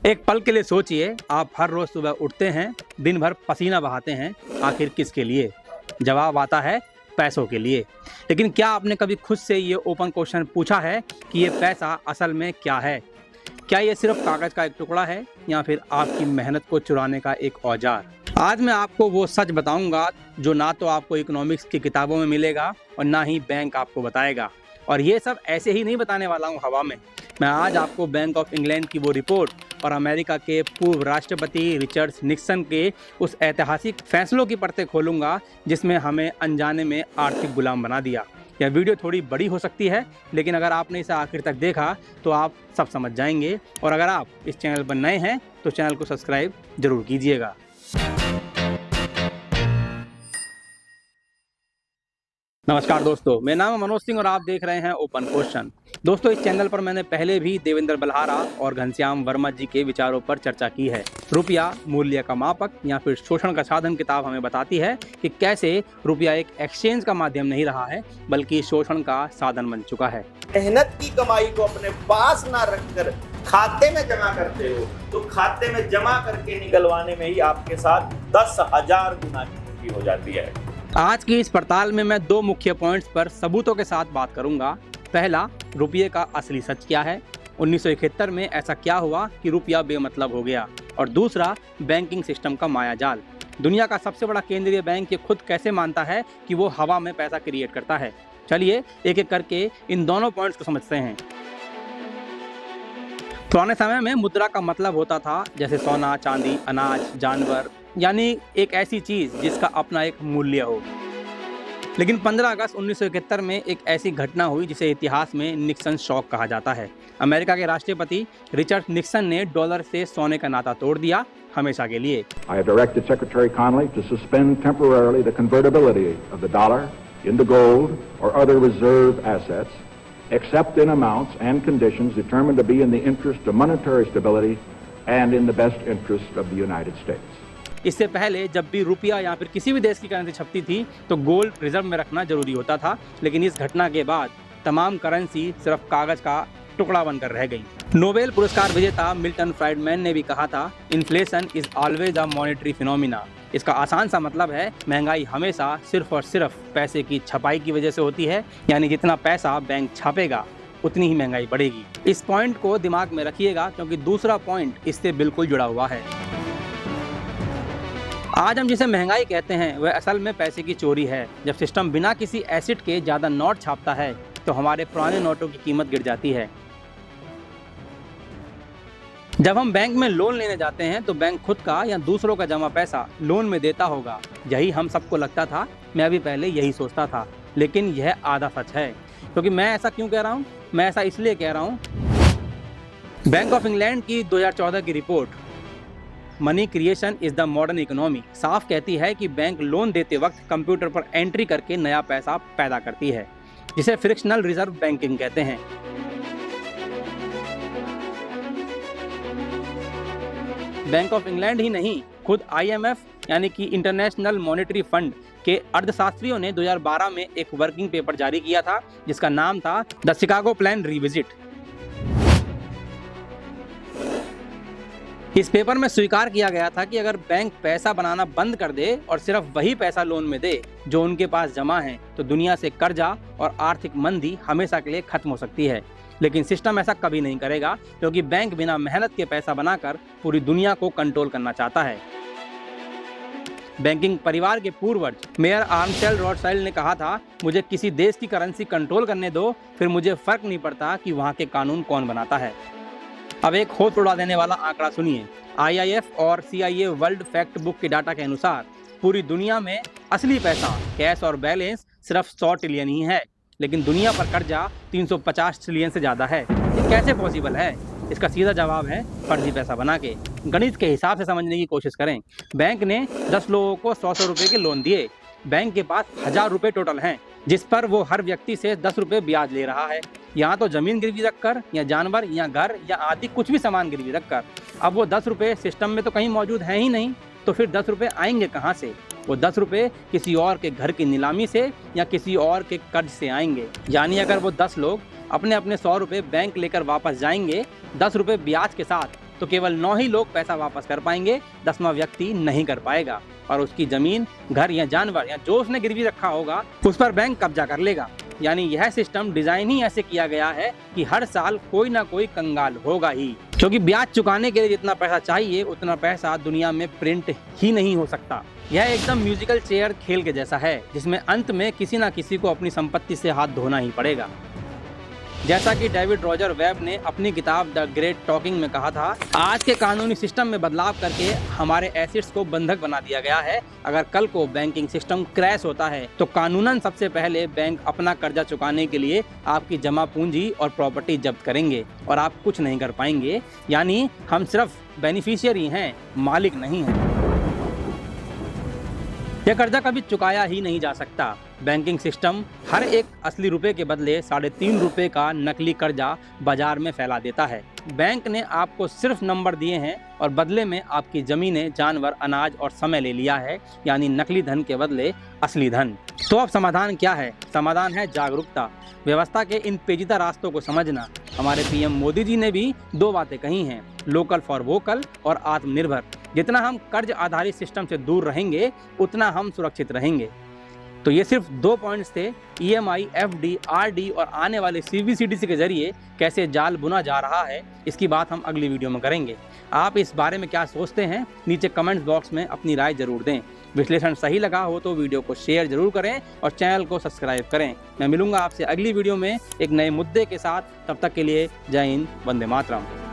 एक पल के लिए सोचिए, आप हर रोज सुबह उठते हैं, दिन भर पसीना बहाते हैं, आखिर किसके लिए? जवाब आता है पैसों के लिए। लेकिन क्या आपने कभी खुद से ये ओपन क्वेश्चन पूछा है कि ये पैसा असल में क्या है? क्या ये सिर्फ कागज का एक टुकड़ा है या फिर आपकी मेहनत को चुराने का एक औजार? आज मैं आपको वो सच बताऊंगा जो ना तो आपको इकोनॉमिक्स की किताबों में मिलेगा और ना ही बैंक आपको बताएगा। और ये सब ऐसे ही नहीं बताने वाला हूँ हवा में। मैं आज आपको बैंक ऑफ इंग्लैंड की वो रिपोर्ट और अमेरिका के पूर्व राष्ट्रपति रिचर्ड निक्सन के उस ऐतिहासिक फैसलों की परतें खोलूंगा जिसमें हमें अनजाने में आर्थिक गुलाम बना दिया। यह वीडियो थोड़ी बड़ी हो सकती है, लेकिन अगर आपने इसे आखिर तक देखा तो आप सब समझ जाएंगे। और अगर आप इस चैनल पर नए हैं तो चैनल को सब्सक्राइब जरूर कीजिएगा। नमस्कार दोस्तों, मेरा नाम है मनोज सिंह और आप देख रहे हैं ओपन क्वेश्चन। दोस्तों, इस चैनल पर मैंने पहले भी देवेंद्र बल्हारा और घनश्याम वर्मा जी के विचारों पर चर्चा की है। रुपया मूल्य का मापक या फिर शोषण का साधन किताब हमें बताती है कि कैसे रुपया एक एक्सचेंज का माध्यम नहीं रहा है बल्कि शोषण का साधन बन चुका है। मेहनत की कमाई को अपने पास ना रखकर खाते में जमा करते हो तो खाते में जमा करके निकलवाने में ही आपके साथ 10,000 गुना की पूंजी हो जाती है। आज की इस पड़ताल में मैं दो मुख्य पॉइंट्स पर सबूतों के साथ बात करूंगा। पहला, रुपये का असली सच क्या है, 1971 में ऐसा क्या हुआ कि रुपया बेमतलब हो गया। और दूसरा, बैंकिंग सिस्टम का मायाजाल। दुनिया का सबसे बड़ा केंद्रीय बैंक ये खुद कैसे मानता है कि वो हवा में पैसा क्रिएट करता है। चलिए एक एक करके इन दोनों पॉइंट्स को समझते हैं। पुराने समय में मुद्रा का मतलब होता था जैसे सोना, चांदी, अनाज, जानवर, यानी एक ऐसी चीज जिसका अपना एक मूल्य हो। लेकिन 15 अगस्त 1971 में एक ऐसी घटना हुई जिसे इतिहास में निक्सन शॉक कहा जाता है। अमेरिका के राष्ट्रपति रिचर्ड निक्सन ने डॉलर से सोने का नाता तोड़ दिया, हमेशा के लिए। I have directed Secretary Connally to suspend temporarily the convertibility of the dollar into gold or other reserve assets, except in amounts and conditions determined to be in the interest of monetary stability and in the best interest of the United States. इससे पहले जब भी रुपया या फिर किसी भी देश की करेंसी छपती थी तो गोल्ड रिजर्व में रखना जरूरी होता था, लेकिन इस घटना के बाद तमाम करेंसी सिर्फ कागज का टुकड़ा बनकर रह गई। नोबेल पुरस्कार विजेता मिल्टन फ्राइडमैन ने भी कहा था, inflation is always a monetary phenomena. इसका आसान सा मतलब है, महंगाई हमेशा सिर्फ और सिर्फ पैसे की छपाई की वजह से होती है। यानी जितना पैसा बैंक छापेगा उतनी ही महंगाई बढ़ेगी। इस पॉइंट को दिमाग में रखिएगा क्योंकि दूसरा पॉइंट इससे बिल्कुल जुड़ा हुआ है। आज हम जिसे महंगाई कहते हैं वह असल में पैसे की चोरी है। जब सिस्टम बिना किसी एसिड के ज़्यादा नोट छापता है तो हमारे पुराने नोटों की कीमत गिर जाती है। जब हम बैंक में लोन लेने जाते हैं तो बैंक खुद का या दूसरों का जमा पैसा लोन में देता होगा, यही हम सबको लगता था। मैं भी पहले यही सोचता था, लेकिन यह आधा सच है। क्योंकि मैं ऐसा क्यों कह रहा हूँ? मैं ऐसा इसलिए कह रहा हूँ, बैंक ऑफ इंग्लैंड की 2014 की report money creation is the modern economy साफ कहती है कि बैंक लोन देते वक्त कंप्यूटर पर एंट्री करके नया पैसा पैदा करती है, जिसे फ्रिक्शनल रिजर्व बैंकिंग कहते हैं। बैंक ऑफ इंग्लैंड ही नहीं, खुद IMF यानी कि इंटरनेशनल मॉनेटरी फंड के अर्थशास्त्रियों ने 2012 में एक वर्किंग पेपर जारी किया था जिसका नाम था द शिकागो प्लान रिविजिट। इस पेपर में स्वीकार किया गया था कि अगर बैंक पैसा बनाना बंद कर दे और सिर्फ वही पैसा लोन में दे जो उनके पास जमा है तो दुनिया से कर्जा और आर्थिक मंदी हमेशा के लिए खत्म हो सकती है। लेकिन सिस्टम ऐसा कभी नहीं करेगा क्योंकि बैंक बिना मेहनत के पैसा बनाकर पूरी दुनिया को कंट्रोल करना चाहता है। बैंकिंग परिवार के पूर्वज मेयर आर्मस्टेड रॉथस्चाइल्ड ने कहा था, मुझे किसी देश की करेंसी कंट्रोल करने दो, फिर मुझे फर्क नहीं पड़ता कि वहाँ के कानून कौन बनाता है। अब एक होश उड़ा देने वाला आंकड़ा सुनिए। IIF और CIA वर्ल्ड फैक्ट बुक के डाटा के अनुसार पूरी दुनिया में असली पैसा, कैश और बैलेंस सिर्फ 100 ट्रिलियन ही है, लेकिन दुनिया पर कर्जा 350 ट्रिलियन से ज़्यादा है। ये कैसे पॉसिबल है? इसका सीधा जवाब है फर्जी पैसा बना के। गणित के हिसाब से समझने की कोशिश करें। बैंक ने 10 लोगों को 100 रुपये के लोन दिए। बैंक के पास 1000 रुपये टोटल हैं, जिस पर वो हर व्यक्ति से 10 रुपये ब्याज ले रहा है। यहाँ तो जमीन गिरवी रखकर या जानवर या घर या आदि कुछ भी सामान गिरवी रखकर। अब वो 10 रुपये सिस्टम में तो कहीं मौजूद है ही नहीं, तो फिर 10 रुपये आएंगे कहाँ से? वो 10 रुपये किसी और के घर की नीलामी से या किसी और के कर्ज से आएंगे। यानी अगर वो 10 लोग अपने अपने 100 रुपये बैंक लेकर वापस जाएंगे, 10 रुपये ब्याज के साथ, तो केवल 9 ही लोग पैसा वापस कर पाएंगे, 10वां व्यक्ति नहीं कर पाएगा और उसकी जमीन, घर या जानवर या जो उसने गिरवी रखा होगा उस पर बैंक कब्जा कर लेगा। यानी यह सिस्टम डिजाइन ही ऐसे किया गया है कि हर साल कोई ना कोई कंगाल होगा ही, क्योंकि ब्याज चुकाने के लिए जितना पैसा चाहिए उतना पैसा दुनिया में प्रिंट ही नहीं हो सकता। यह एकदम म्यूजिकल चेयर खेल के जैसा है, जिसमें अंत में किसी ना किसी को अपनी संपत्ति से हाथ धोना ही पड़ेगा। जैसा कि डेविड रॉजर वेब ने अपनी किताब द ग्रेट टॉकिंग में कहा था, आज के कानूनी सिस्टम में बदलाव करके हमारे एसेट्स को बंधक बना दिया गया है। अगर कल को बैंकिंग सिस्टम क्रैश होता है तो कानूनन सबसे पहले बैंक अपना कर्जा चुकाने के लिए आपकी जमा पूंजी और प्रॉपर्टी जब्त करेंगे और आप कुछ नहीं कर पाएंगे। यानी हम सिर्फ बेनिफिशियरी हैं, मालिक नहीं हैं। यह कर्जा कभी चुकाया ही नहीं जा सकता। बैंकिंग सिस्टम हर एक असली रुपए के बदले 3.5 रुपए का नकली कर्जा बाजार में फैला देता है। बैंक ने आपको सिर्फ नंबर दिए हैं और बदले में आपकी जमीनें, जानवर, अनाज और समय ले लिया है, यानी नकली धन के बदले असली धन। तो अब समाधान क्या है? समाधान है जागरूकता, व्यवस्था के इन पेचीदा रास्तों को समझना। हमारे पीएम मोदी जी ने भी 2 बातें कही हैं, लोकल फॉर वोकल और आत्मनिर्भर। जितना हम कर्ज आधारित सिस्टम से दूर रहेंगे उतना हम सुरक्षित रहेंगे। तो ये सिर्फ 2 पॉइंट्स थे। EMI, FD, RD और आने वाले CBCDC के जरिए कैसे जाल बुना जा रहा है, इसकी बात हम अगली वीडियो में करेंगे। आप इस बारे में क्या सोचते हैं, नीचे कमेंट्स बॉक्स में अपनी राय जरूर दें। विश्लेषण सही लगा हो तो वीडियो को शेयर जरूर करें और चैनल को सब्सक्राइब करें। मैं मिलूंगा आपसे अगली वीडियो में एक नए मुद्दे के साथ। तब तक के लिए जय हिंद, वंदे मातरम।